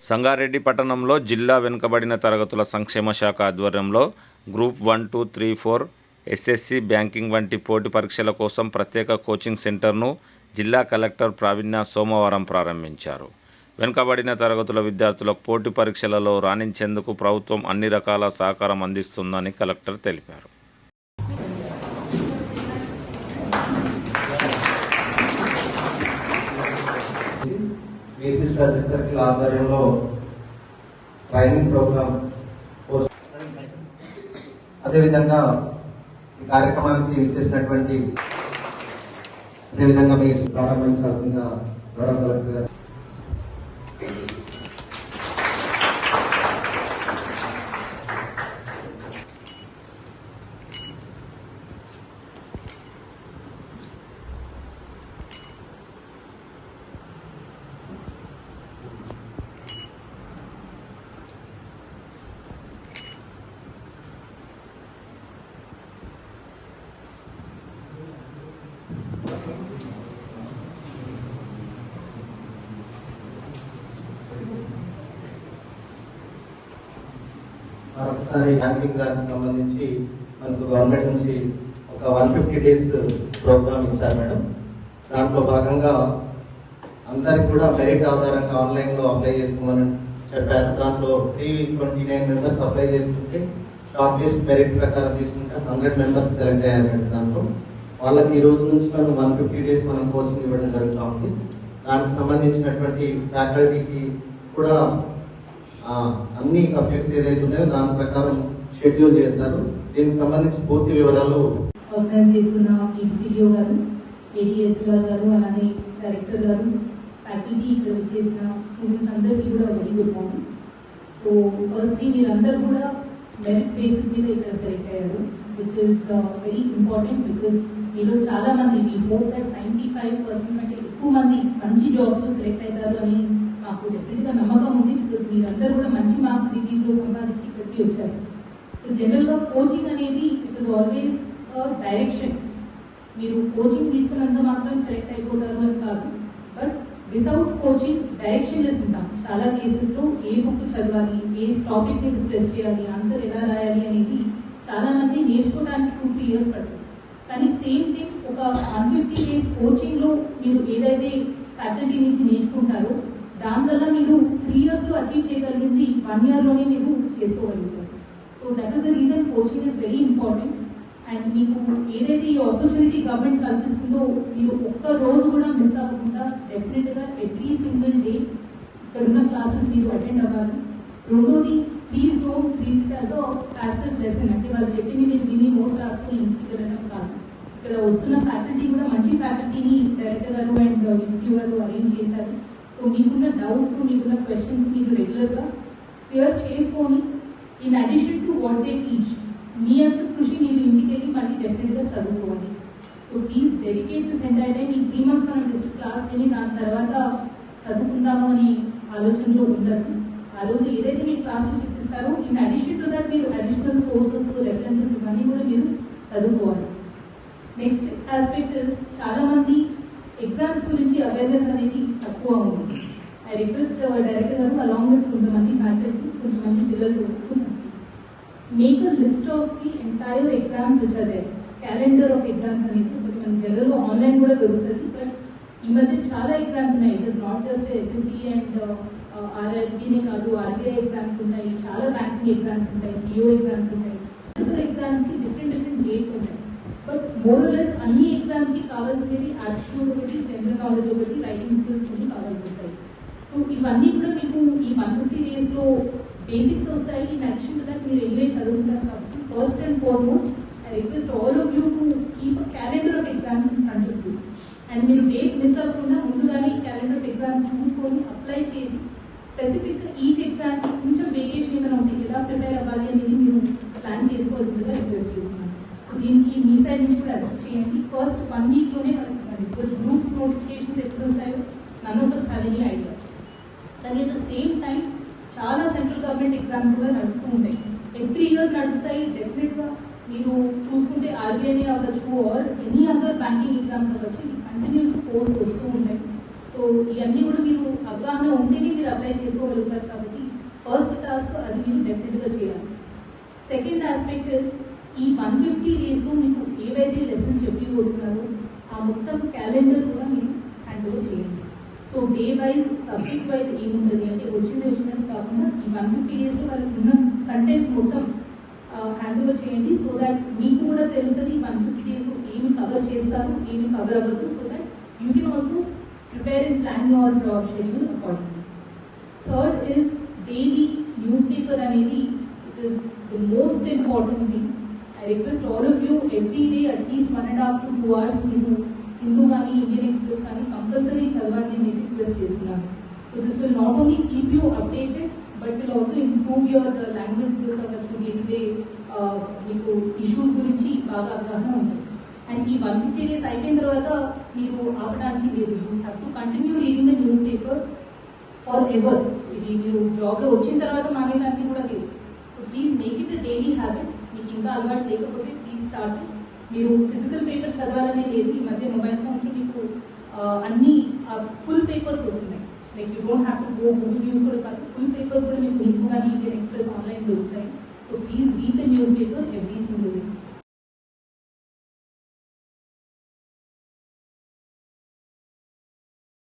సంగారెడ్డి పట్టణంలో జిల్లా వెనుకబడిన తరగతుల సంక్షేమ శాఖ ఆధ్వర్యంలో గ్రూప్ 1, 2, 3, 4 ఎస్ఎస్సి బ్యాంకింగ్ వంటి పోటీ పరీక్షల కోసం ప్రత్యేక కోచింగ్ సెంటర్ను జిల్లా కలెక్టర్ ప్రావీణ్య సోమవారం ప్రారంభించారు. వెనుకబడిన తరగతుల విద్యార్థులకు పోటీ పరీక్షలలో రాణించేందుకు ప్రభుత్వం అన్ని రకాల సహకారం అందిస్తుందని కలెక్టర్ తెలిపారు. సర్కిల్ ఆధ్వర్యంలో ట్రైనింగ్ ప్రోగ్రామ్, అదేవిధంగా ఈ కార్యక్రమానికి విచ్చేసినటువంటి అదేవిధంగా మీ ప్రారంభించాల్సిన గౌరవ కలెక్టర్ గారు. మరొకసారి బ్యాంకింగ్ దానికి సంబంధించి మనకు గవర్నమెంట్ నుంచి ఒక 150 days ప్రోగ్రామ్ ఇచ్చారు మేడం. దాంట్లో భాగంగా అందరికి కూడా మెరిట్ ఆధారంగా ఆన్లైన్లో అప్లై చేసుకోమని చెప్పారు. దాంట్లో 329 members అప్లై చేసుకుంటే షార్ట్ లిస్ట్ మెరిట్ ప్రకారం తీసుకుంటే 100 members సెలెక్ట్ అయ్యారు మేడం. దాంట్లో వాళ్ళకి ఈ రోజు నుంచి మనం 150 days మనం కోచింగ్ ఇవ్వడం జరుగుతూ ఉంది. దానికి సంబంధించినటువంటి ఫ్యాకల్టీకి కూడా అన్ని సబ్జెక్ట్స్ ఏదైతే ఉన్నాయో దాని ప్రకారం షెడ్యూల్ చేశారు. దీనికి సంబంధించి పూర్తి వివరాలు ఆర్గనైజ్ చేస్తున్న ఎంసీడీఓ గారు, ఏడీఎస్ఎల్ గారు, అలానే డైరెక్టర్ గారు, ఫ్యాకల్టీ, ఇక్కడ చేసిన స్టూడెంట్స్ అందరికీ కూడా very good morning. So firstly మీరందరూ కూడా మెరిట్ బేసిస్ మీద ఇక్కడ సెలెక్ట్ అయ్యారు, which is very important. Because మీలో చాలా మంది, వీ హోప్ దట్ 95% అంటే ఎక్కువ మంది మంచి జాబ్స్లో సెలెక్ట్ అవుతారు అని నాకు డెఫినెట్గా నమ్మకం ఉంది. బికాస్ మీరందరూ కూడా మంచి మార్క్స్ డిగ్రీలో సంపాదించి ఇక్కడికి వచ్చారు. సో జనరల్గా కోచింగ్ అనేది ఇట్ ఈస్ ఆల్వేస్ డైరెక్షన్. మీరు కోచింగ్ తీసుకున్నంత మాత్రం సెలెక్ట్ అయిపోతారు అని కాదు, బట్ వితౌట్ కోచింగ్ డైరెక్షన్లెస్ ఉంటాం. చాలా కేసెస్లో ఏ బుక్ చదవాలి, ఏ టాపిక్ మీద స్ట్రెస్ చేయాలి, ఆన్సర్ ఎలా రాయాలి అనేది చాలా మంది నేర్చుకోవడానికి 2-3 years పడుతుంది. కానీ సేమ్ థింగ్ ఒక 150 days కోచింగ్లో మీరు ఏదైతే ఫ్యాకల్టీ నుంచి నేర్చుకుంటారో దానివల్ల మీరు 3 yearsలో అచీవ్ చేయగలిగింది 1 yearలోనే మీరు చేసుకోగలుగుతారు. So that is the reason coaching is very important. And మీకు ఏదైతే ఈ ఆపర్చునిటీ గవర్నమెంట్ కల్పిస్తుందో మీరు ఒక్క రోజు కూడా మిస్ అవ్వకుండా డెఫినెట్గా ఎవ్రీ సింగిల్ డే ఇక్కడ ఉన్న క్లాసెస్ మీరు అటెండ్ అవ్వాలి. రెండోది, please don't treat it as a passive lesson. అంటే వాళ్ళు చెప్పింది మీరు విని నోట్స్ రాసుకొని ఇంటికి వెళ్ళడం కాదు. ఇక్కడ వస్తున్న ఫ్యాకల్టీ కూడా మంచి ఫ్యాకల్టీని డైరెక్టర్ గారు అండ్ ఎంసీడీఓ గారు అరేంజ్ చేశారు. సో మీకున్న డౌట్స్, మీకున్న క్వశ్చన్స్ మీరు రెగ్యులర్గా క్లియర్ చేసుకొని in addition to what they teach me అంత కృషి మీరు ఇంటికి వెళ్ళి మళ్ళీ డెఫినెట్గా చదువుకోవాలి. So please dedicate this entire time. ఈ 3 months మనం జస్ట్ క్లాస్ విని దాని తర్వాత చదువుకుందాము అని ఆలోచనలో ఉండదు. ఆ రోజు ఏదైతే మీరు క్లాసులు చెప్పిస్తారో ఇన్ అడిషన్ టు దట్ మీరు అడిషనల్ సోర్సెస్, రెఫరెన్సెస్ ఇవన్నీ కూడా మీరు చదువుకోవాలి. నెక్స్ట్ ఆస్పెక్ట్ ఇస్ చాలా మంది ఎగ్జామ్స్ గురించి అవేర్నెస్ అనేది తక్కువ ఉంది. ఐ రిక్వెస్ట్ డైరెక్టర్ గారు అలాంగ్ విత్ కొంతమంది ఫ్యాకల్టీ, కొంతమంది పిల్లలు make a list of the entire exams which are there. Calendar of exams అనేది ఒకటి మనకి జనరల్గా ఆన్లైన్ కూడా దొరుకుతుంది. బట్ ఈ మధ్య చాలా ఎగ్జామ్స్ ఉన్నాయి. It is not just SSC and ఆర్ఆర్బీనే కాదు, ఆర్బీఐ ఎగ్జామ్స్ ఉన్నాయి, చాలా బ్యాంకింగ్ ఎగ్జామ్స్ ఉంటాయి, పిఓ ఎగ్జామ్స్ ఉంటాయి. ఎగ్జామ్స్కి డిఫరెంట్ డేట్స్ ఉంటాయి. బట్ మోరలెస్ అన్ని ఎగ్జామ్స్కి కావాల్సినది యాప్టిట్యూడ్ ఒకటి, జనరల్ నాలెడ్జ్ ఒకటి, రైటింగ్ స్కిల్స్ కొన్ని కావాల్సి వస్తాయి. సో ఇవన్నీ కూడా మీకు ఈ 150 daysలో బేసిక్స్ వస్తాయి. ఇన్ అడిషన్ టు దట్ మీరు ఎనివే చదువుకుంటారు కాబట్టి first and foremost I request all of you to keep a calendar of exams in front of you. And మీరు డేట్ మిస్ అవ్వకుండా ముందుగానే క్యాలెండర్ ఆఫ్ ఎగ్జామ్స్ చూసుకొని అప్లై చేసి స్పెసిఫిక్గా ఈచ్ ఎగ్జామ్కి కొంచెం వేరియేషన్ ఏమైనా ఉంటే ఎలా ప్రిపేర్ అవ్వాలి అనేది మీరు ప్లాన్ చేసుకోవాల్సిందిగా రిక్వెస్ట్ చేస్తున్నాను. సో దీనికి మీ సైడ్ నుంచి కూడా అసిస్ట్ చేయండి. ఫస్ట్ 1 weekలోనే మనకి బికాస్ గ్రూప్స్ నోటిఫికేషన్స్ ఎప్పుడు వస్తాయో none of us have any idea. కానీ అట్ ద సేమ్ టైం చాలా సెంట్రల్ గవర్నమెంట్ ఎగ్జామ్స్ కూడా నడుస్తూ ఉంటాయి. ఎవ్రీ ఇయర్ నడుస్తాయి. డెఫినెట్గా మీరు చూసుకుంటే ఆర్బీఐనే అవ్వచ్చు or any other banking exams అవ్వచ్చు, కంటిన్యూస్ పోస్ట్ వస్తూ ఉంటాయి. సో ఇవన్నీ కూడా మీరు అవగాహన ఉంటేనే మీరు అప్లై చేసుకోగలుగుతారు. కాబట్టి ఫస్ట్ టాస్క్ అది మీరు డెఫినెట్గా చేయాలి. సెకండ్ ఆస్పెక్ట్ ఇస్ ఈ 150 డేస్లో మీకు ఏవైతే లెసన్స్ చెప్పిపోతున్నారో ఆ మొత్తం క్యాలెండర్ కూడా మీరు హ్యాండ్ ఓవర్ చేయండి. So day wise subject wise ఏముంటుంది అంటే వచ్చినట్టు కాకుండా ఈ 150 డేస్లో వాళ్ళకి ఉన్న కంటెంట్ మొత్తం హ్యాండ్ ఓవర్ చేయండి. సో దాట్ మీకు కూడా తెలుస్తుంది 150 డేస్లో ఏమి కవర్ చేస్తారు, ఏమి కవర్ అవ్వదు. So that you can also prepare and plan your schedule accordingly. Third is daily news paper అనేది it is the most important thing. I request all of you every day at least 1.5 to 2 hours మీరు హిందూ కానీ Indian express కానీ compulsory చదవాలని నేను request చేస్తున్నాను. So this will not only keep you updated but will also improve your language skills అవ్వచ్చు, day to day మీకు issues గురించి బాగా అవగాహన ఉంటుంది. అండ్ ఈ 150 డేస్ అయిపోయిన తర్వాత మీరు ఆపడానికి లేదు. You have to continue reading the news paper for ever. ఇది మీరు జాబ్లో వచ్చిన తర్వాత మానేయడానికి కూడా లేదు. So please make it a daily habit. మీకు ఇంకా అలవాటు లేకపోతే ప్లీజ్ స్టార్ట్. మీరు ఫిజికల్ పేపర్ చదవాలనే లేదు. ఈ మధ్య మొబైల్ ఫోన్స్ మీకు అన్ని ఫుల్ పేపర్స్ వస్తున్నాయి. Like you don't have to go Google news కూడా కాదు, ఫుల్ పేపర్స్ కూడా మీకు హిందూ కానీ ఇండియన్ ఎక్స్ప్రెస్ ఆన్లైన్ దొరుకుతాయి. So please read the news paper every